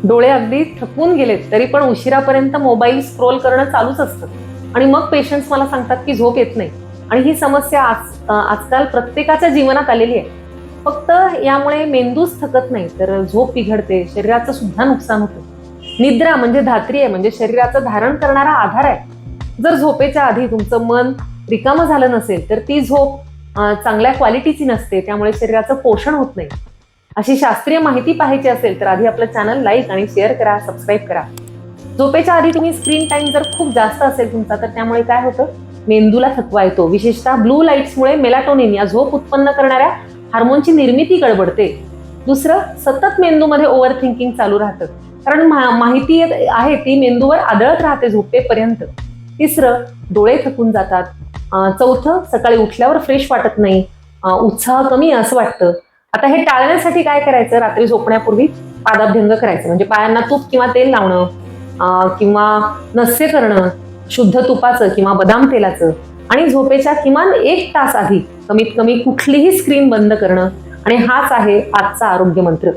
डोळे अगदी थकून गेलेत तरी पण उशिरापर्यंत मोबाईल स्क्रोल करणं चालूच असतं आणि मग पेशंट्स मला सांगतात की झोप येत नाही. आणि ही समस्या आजकाल प्रत्येकाच्या जीवनात आलेली आहे. फक्त यामुळे मेंदूच थकत नाही तर झोप बिघडते, शरीराचं सुद्धा नुकसान होतं. निद्रा म्हणजे धात्री आहे, म्हणजे शरीराचं धारण करणारा आधार आहे. जर झोपेच्या आधी तुमचं मन रिकामं झालं नसेल तर ती झोप चांगल्या क्वालिटीची नसते, त्यामुळे शरीराचं पोषण होत नाही. अशी शास्त्रीय माहिती पाहायची असेल तर आधी आपलं चॅनल लाईक आणि शेअर करा, सबस्क्राईब करा. झोपेच्या आधी तुम्ही स्क्रीन टाइम जर खूप जास्त असेल तुमचा तर त्यामुळे काय होतं, मेंदूला थकवा येतो. विशेषतः ब्लू लाईट्समुळे मेलाटोनिन या झोप उत्पन्न करणाऱ्या हार्मोनची निर्मिती गडबडते. दुसरं, सतत मेंदूमध्ये ओव्हर थिंकिंग चालू राहतं, कारण माहिती आहे ती मेंदूवर आदळत राहते झोपेपर्यंत. तिसरं, डोळे थकून जातात. चौथं, सकाळी उठल्यावर फ्रेश वाटत नाही, उत्साह कमी असं वाटतं. आता हे टाळण्यासाठी काय करायचं, रात्री झोपण्यापूर्वी पादाभ्यंग करायचं, म्हणजे पायांना तूप किंवा तेल लावणं किंवा नस्य करणं शुद्ध तुपाचं किंवा बदाम तेलाचं. आणि झोपेच्या किमान 1 तास आधी कमीत कमी कुठलीही स्क्रीन बंद करणं. आणि हाच आहे आजचा आरोग्य मंत्र.